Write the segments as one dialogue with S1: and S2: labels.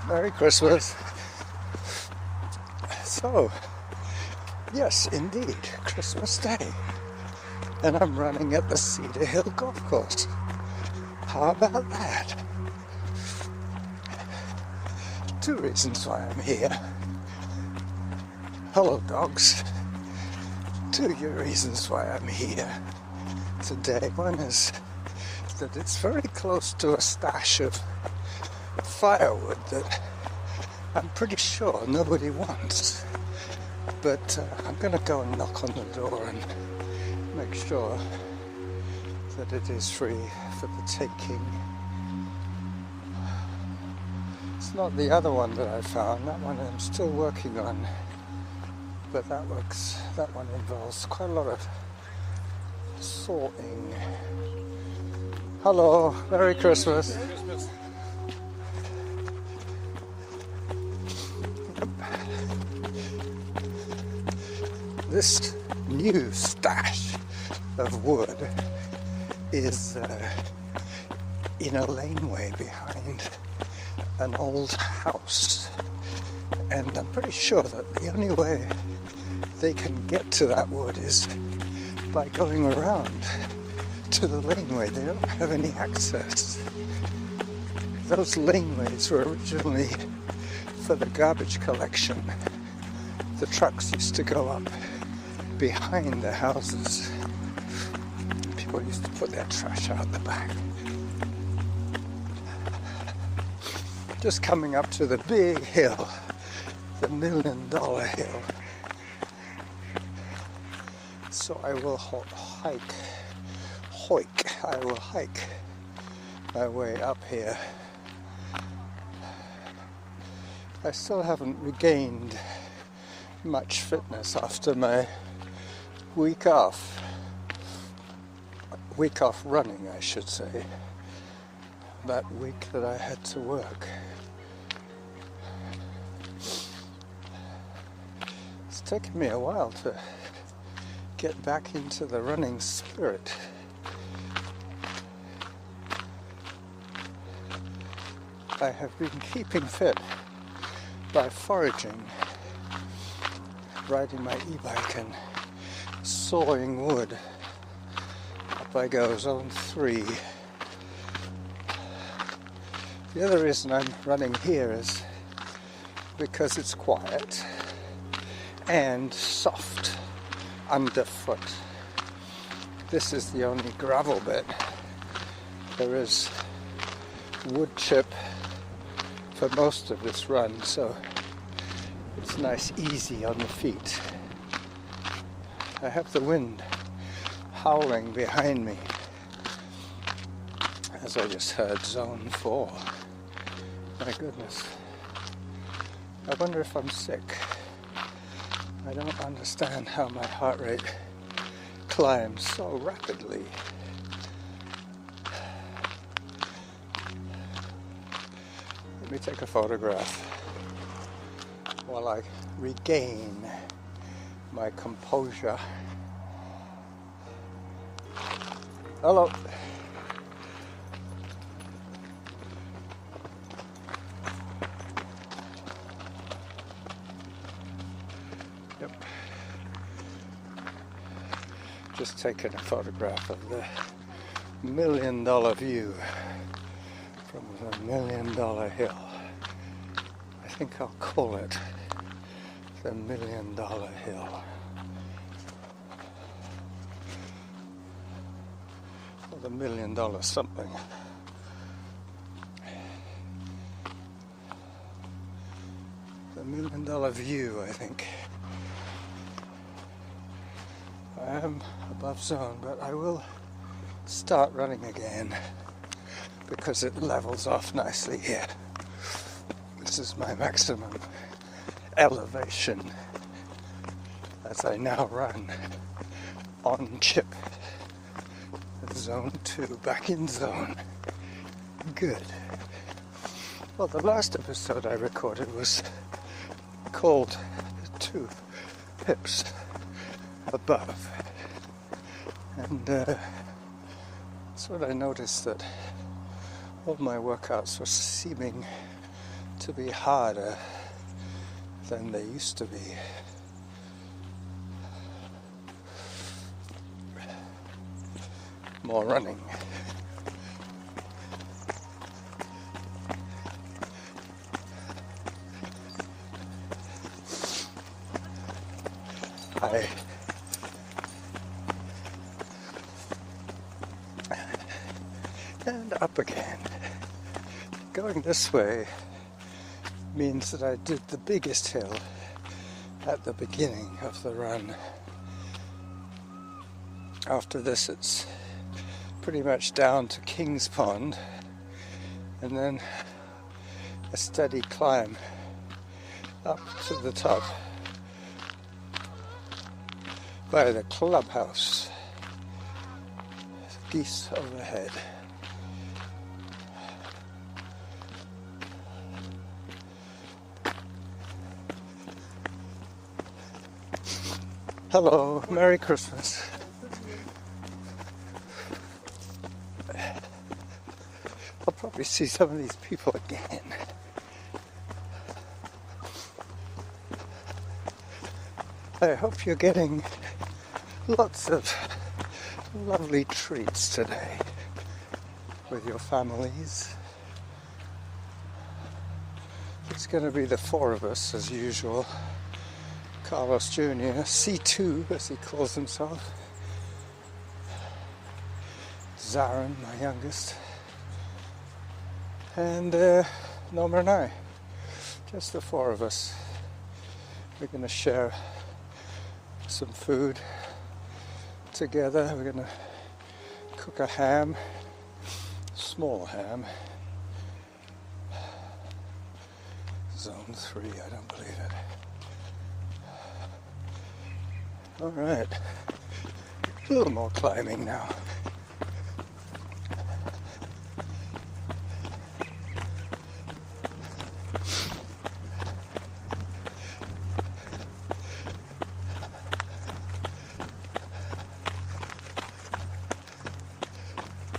S1: Merry Christmas. So, yes, indeed, Christmas Day. And I'm running at the Cedar Hill Golf Course. How about that? Two reasons why I'm here. Hello, dogs. Two reasons why I'm here today. One is that it's very close to a stash of firewood that I'm pretty sure nobody wants. But I'm going to go and knock on the door and make sure that it is free for the taking. It's not the other one that I found. That one I'm still working on. But that one involves quite a lot of sorting. Hello, Merry Christmas.
S2: Merry Christmas.
S1: This new stash of wood is in a laneway behind an old house, and I'm pretty sure that the only way they can get to that wood is by going around to the laneway. They don't have any access. Those laneways were originally for the garbage collection. The trucks used to go up behind the houses. People used to put their trash out the back. Just coming up to the big hill, the $1 Million Hill. So I will hike my way up here. I still haven't regained much fitness after my week off running, I should say, that week that I had to work. It's taken me a while to get back into the running spirit. I have been keeping fit by foraging, riding my e-bike and sawing wood. Up I go, zone 3. The other reason I'm running here is because it's quiet and soft underfoot. This is the only gravel bit. There is wood chip for most of this run, so it's nice, easy on the feet. I have the wind howling behind me, as I just heard zone 4. My goodness. I wonder if I'm sick. I don't understand how my heart rate climbs so rapidly. Let me take a photograph while I regain my composure. Hello. Yep. Just taking a photograph of the $1 Million view from the $1 Million Hill. I think I'll call it the $1 Million Hill. Or the $1 Million something. The $1 Million view, I think. I am above zone, but I will start running again because it levels off nicely here. This is my maximum elevation as I now run on chip. Zone 2, back in zone. Good. Well, the last episode I recorded was called 2 Pips Above. And that's what I noticed, that all my workouts were seeming to be harder than they used to be. More running. And up again. Going this way means that I did the biggest hill at the beginning of the run. After this it's pretty much down to King's Pond, and then a steady climb up to the top by the clubhouse. Geese overhead. Hello, Merry Christmas. I'll probably see some of these people again. I hope you're getting lots of lovely treats today with your families. It's going to be the four of us as usual. Carlos Jr., C2 as he calls himself, Zarin, my youngest, and Norma and I. Just the four of us. We're going to share some food together. We're going to cook a ham, small ham. Zone 3, I don't believe it. Alright, a little more climbing now.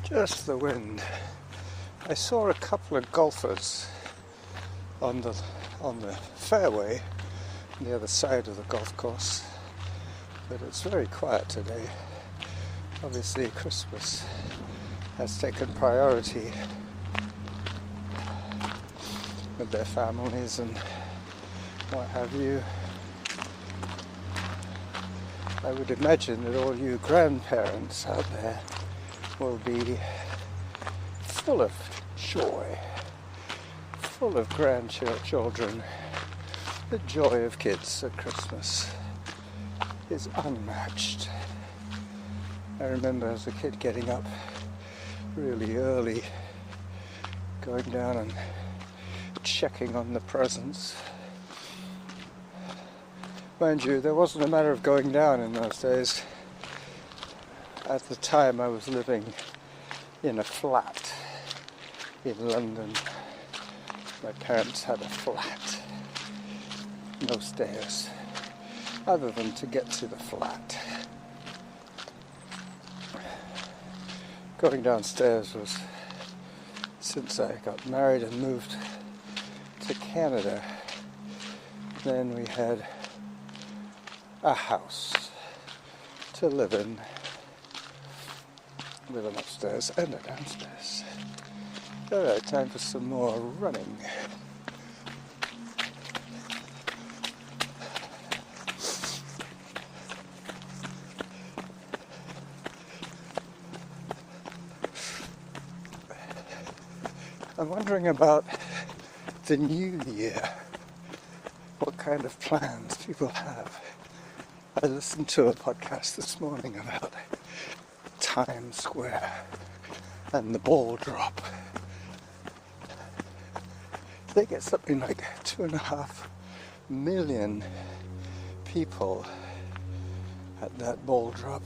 S1: Just the wind. I saw a couple of golfers on the fairway on the other side of the golf course. But it's very quiet today. Obviously Christmas has taken priority with their families and what have you. I would imagine that all you grandparents out there will be full of joy, full of grandchildren. The joy of kids at Christmas is unmatched. I remember as a kid getting up really early, going down and checking on the presents. Mind you, there wasn't a matter of going down in those days. At the time I was living in a flat in London. My parents had a flat, no stairs, other than to get to the flat. Going downstairs was, since I got married and moved to Canada, then we had a house to live in with an upstairs and a downstairs. Alright, time for some more running. I'm wondering about the new year, what kind of plans people have. I listened to a podcast this morning about Times Square and the ball drop. They get something like 2.5 million people at that ball drop.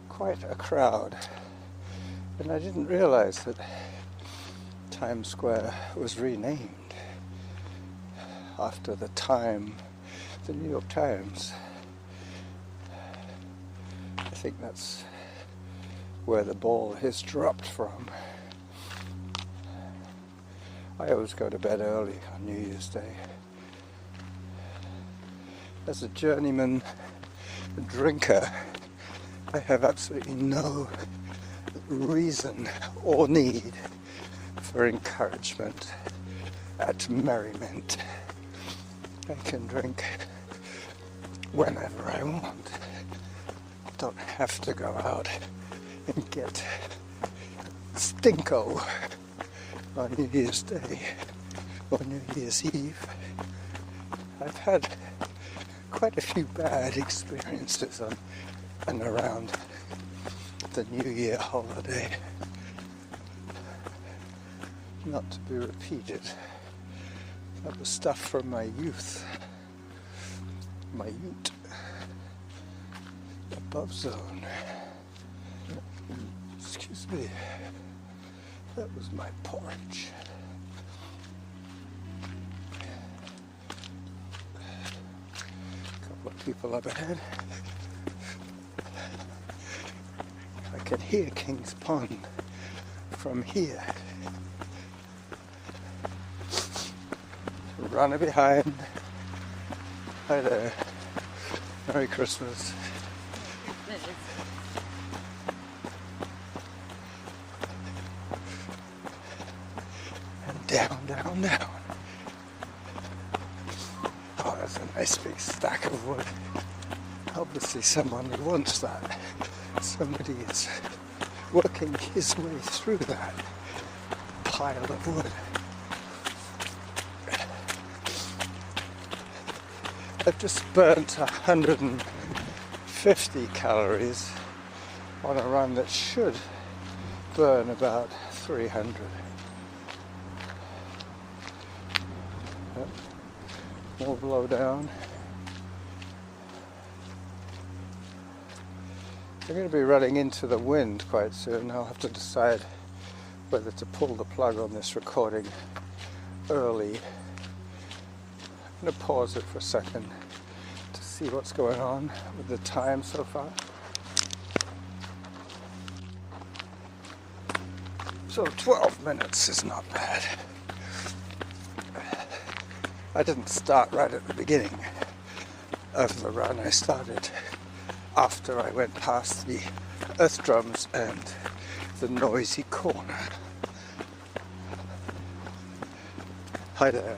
S1: Quite a crowd. And I didn't realize that Times Square was renamed after the New York Times. I think that's where the ball is dropped from. I always go to bed early on New Year's Day. As a journeyman drinker, I have absolutely no reason or need for encouragement at merriment. I can drink whenever I want. Don't have to go out and get stinko on New Year's Day or New Year's Eve. I've had quite a few bad experiences on and around the New Year holiday. Not to be repeated. That was stuff from my youth. My ute. Above zone. Excuse me. That was my porch. A couple of people up ahead. I can hear King's Pond from here. Runner behind. Hi there. Merry Christmas. And down, down, down. Oh, that's a nice big stack of wood. Obviously someone wants that. Somebody is working his way through that pile of wood. I've just burnt 150 calories on a run that should burn about 300. More blow down. I'm going to be running into the wind quite soon. I'll have to decide whether to pull the plug on this recording early. I'm going to pause it for a second to see what's going on with the time so far. So 12 minutes is not bad. I didn't start right at the beginning of the run. I started after I went past the earth drums and the noisy corner. Hi there.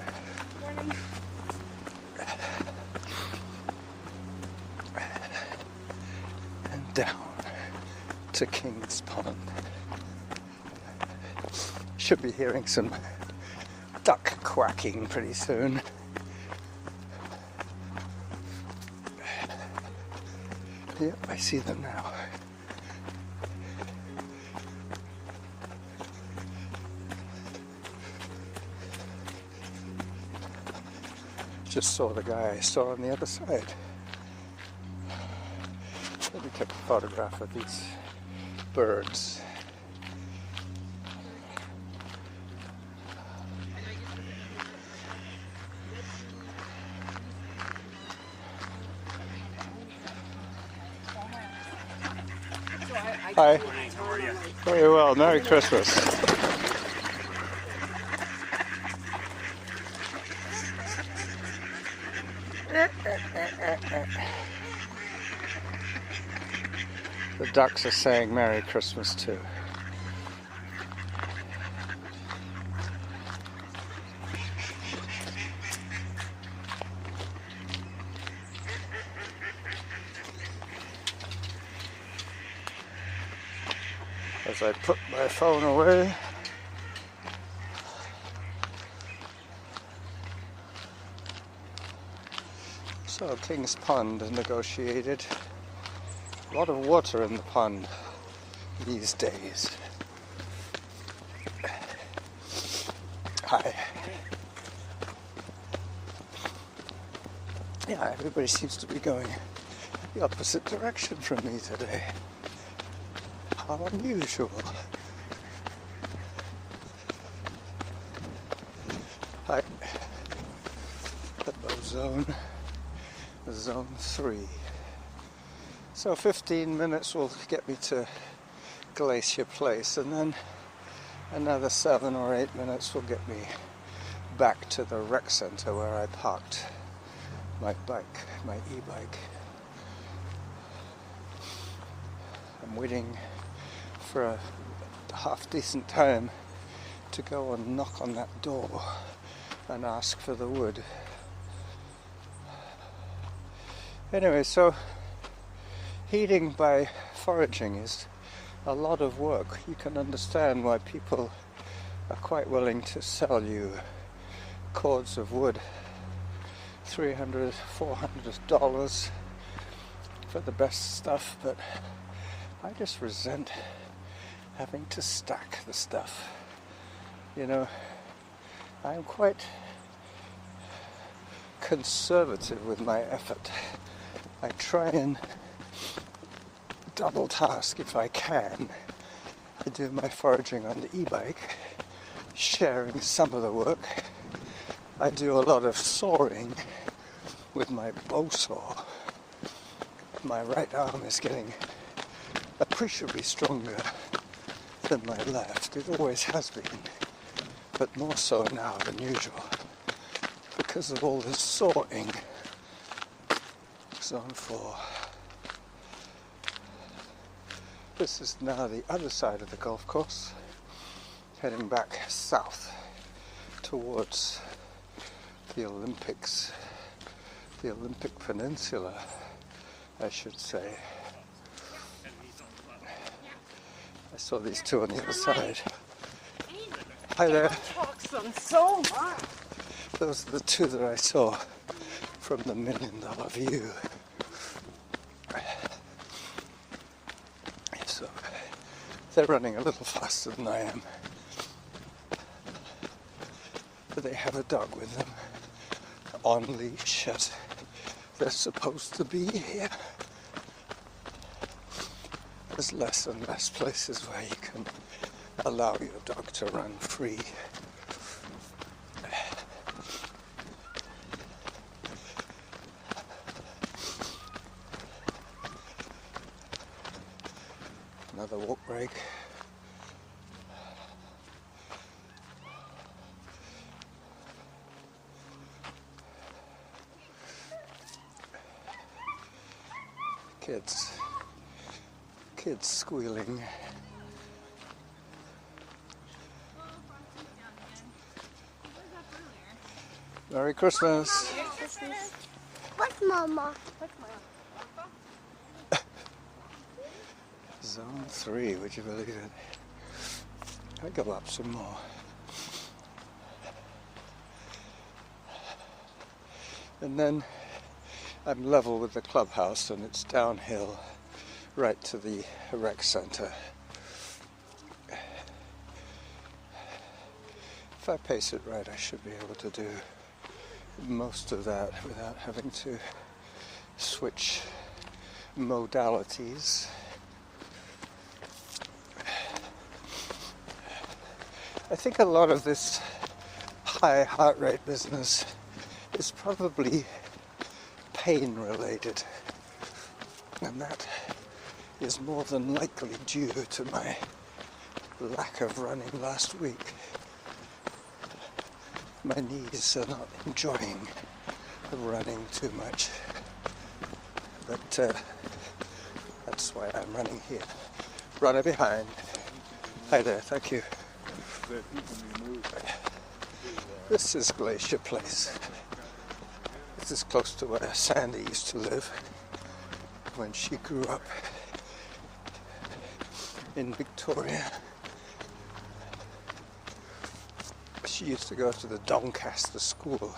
S2: Morning.
S1: And down to King's Pond. Should be hearing some duck quacking pretty soon. Yep, I see them now. Just saw the guy I saw on the other side. Let me take a photograph of these birds. Hi.
S3: How are you?
S1: Very well. Merry Christmas. The ducks are saying Merry Christmas too. As I put my phone away, so King's Pond negotiated. A lot of water in the pond these days. Hi. Yeah, everybody seems to be going the opposite direction from me today. How unusual. Hi. Above zone 3. So 15 minutes will get me to Glacier Place, and then Another 7 or 8 minutes will get me back to the rec center where I parked my bike, my e-bike. I'm waiting for a half-decent time to go and knock on that door and ask for the wood. Anyway, so heating by foraging is a lot of work. You can understand why people are quite willing to sell you cords of wood, $300, $400 for the best stuff, but I just resent having to stack the stuff. You know, I'm quite conservative with my effort. I try and double task if I can. I do my foraging on the e-bike, sharing some of the work. I do a lot of sawing with my bow saw. My right arm is getting appreciably stronger than my left. It always has been, but more so now than usual because of all this sawing. Zone 4. This is now the other side of the golf course, heading back south towards the Olympics, the Olympic Peninsula, I should say. I saw these two on the other side. Hi there.
S2: Talks them so much.
S1: Those are the two that I saw from the $1 million view. So they're running a little faster than I am. But they have a dog with them on leash as they're supposed to be here. There's less and less places where you can allow your dog to run free. Another walk break. Kids squealing. Merry Christmas.
S3: Merry Christmas. What's Mama?
S1: Zone 3, would you believe it? I go up some more. And then I'm level with the clubhouse and it's downhill right to the rec center. If I pace it right, I should be able to do most of that without having to switch modalities. I think a lot of this high heart rate business is probably pain related, and that is more than likely due to my lack of running last week. My knees are not enjoying running too much, but that's why I'm running here. Runner behind. Hi there, thank you. This is Glacier Place. This is close to where Sandy used to live when she grew up in Victoria. She used to go to the Doncaster school.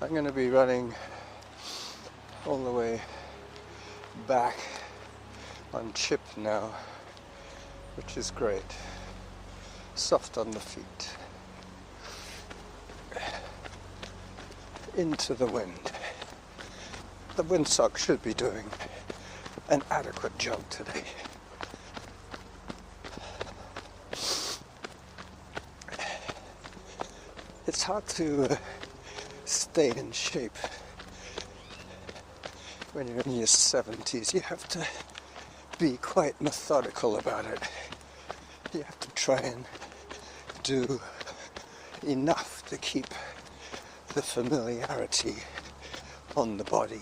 S1: I'm going to be running all the way back on chip now, which is great. Soft on the feet. Into the wind. The windsock should be doing an adequate job today. It's hard to stay in shape when you're in your 70s. You have to be quite methodical about it. You have to try and do enough to keep the familiarity on the body.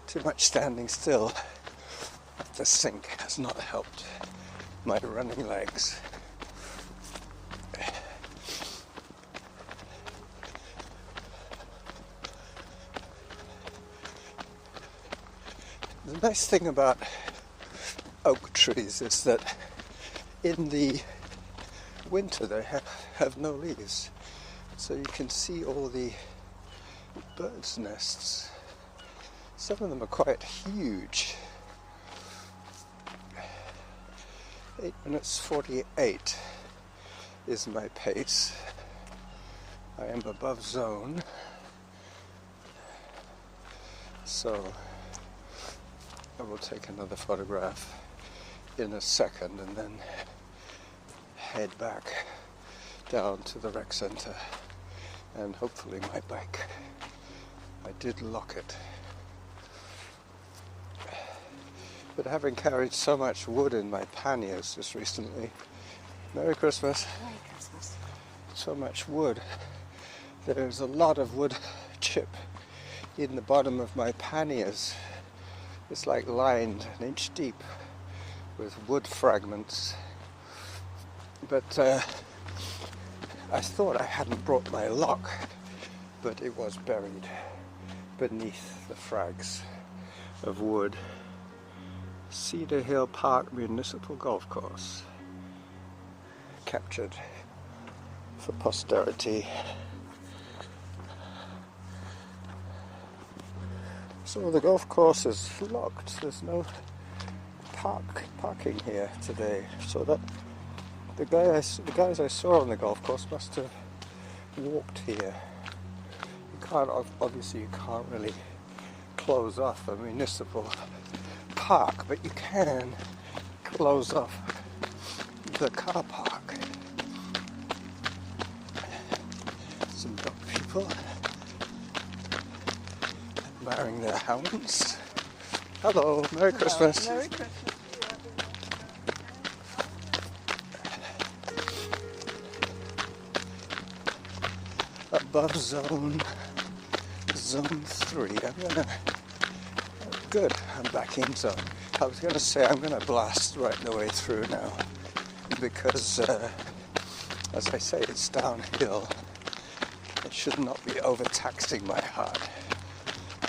S1: Too much standing still at the sink has not helped my running legs. The nice thing about oak trees is that in the winter they have no leaves, so you can see all the birds' nests. Some of them are quite huge. 8 minutes 48 is my pace. I am above zone, so I will take another photograph in a second and then head back down to the rec center and hopefully my bike. I did lock it. But having carried so much wood in my panniers just recently, Merry Christmas.
S2: Merry Christmas.
S1: So much wood. There's a lot of wood chip in the bottom of my panniers. It's like lined an inch deep with wood fragments. But I thought I hadn't brought my lock, but it was buried beneath the frags of wood. Cedar Hill Park Municipal Golf Course. Captured for posterity. So the golf course is locked. There's no parking here today. So that the guys I saw on the golf course must have walked here. Obviously you can't really close off a municipal park, but you can close off the car park. Some dog people admiring their hounds. Hello, Merry Christmas.
S2: Merry Christmas.
S1: Above zone 3. Good, I'm back in zone. I was going to say I'm going to blast right the way through now because, as I say, it's downhill. It should not be overtaxing my heart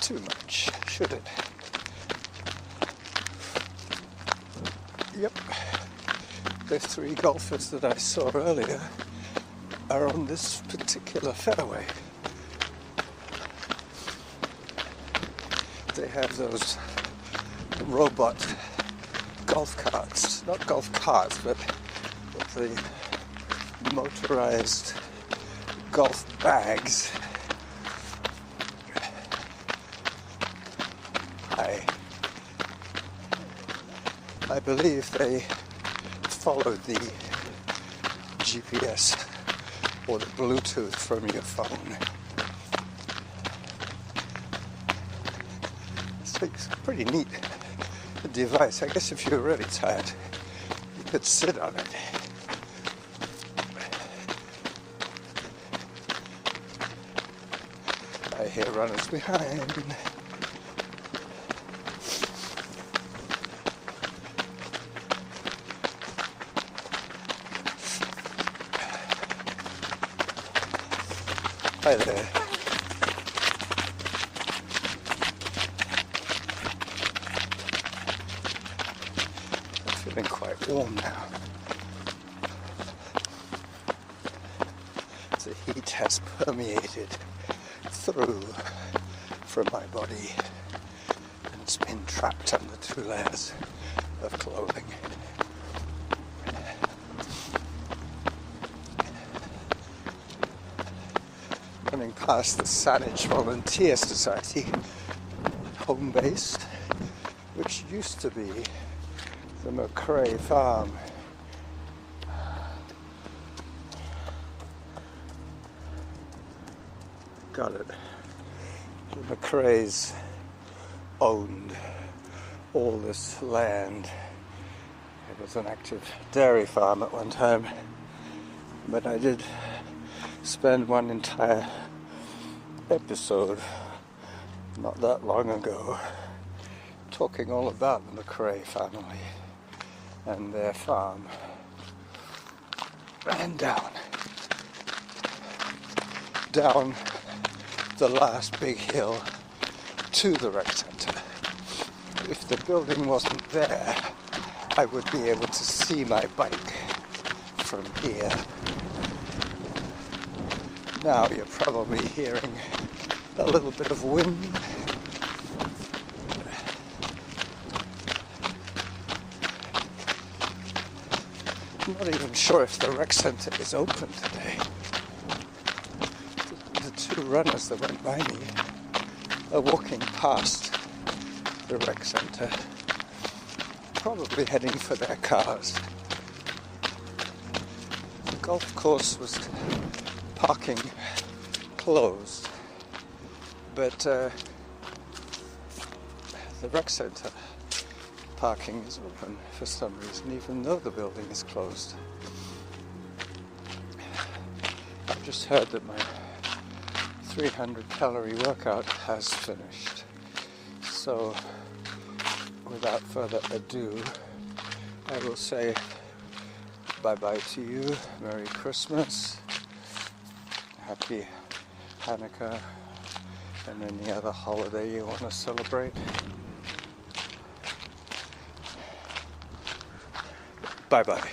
S1: too much, should it? Yep. The 3 golfers that I saw earlier are on this particular fairway. They have those robot golf carts, not golf carts, but the motorized golf bags. I believe they followed the GPS or the Bluetooth from your phone. It's a pretty neat device. I guess if you're really tired, you could sit on it. I hear runners behind. Hi there. Feeling quite warm now. The heat has permeated through from my body and it's been trapped under 2 layers of clothing. Running past the Saanich Volunteer Society home base, which used to be the McCrae farm. Got it. The McCraes owned all this land. It was an active dairy farm at one time, but I did spend one entire episode not that long ago talking all about the McRae family and their farm. And down the last big hill to the rec centre. If the building wasn't there, I would be able to see my bike from here. Now you're probably hearing a little bit of wind. I'm not even sure if the rec centre is open today. The two runners that went by me are walking past the rec centre, probably heading for their cars. The golf course was parking closed, but the rec centre parking is open for some reason, even though the building is closed. I've just heard that my 300 calorie workout has finished. So, without further ado, I will say bye-bye to you. Merry Christmas. Happy Hanukkah and any other holiday you want to celebrate. Bye-bye.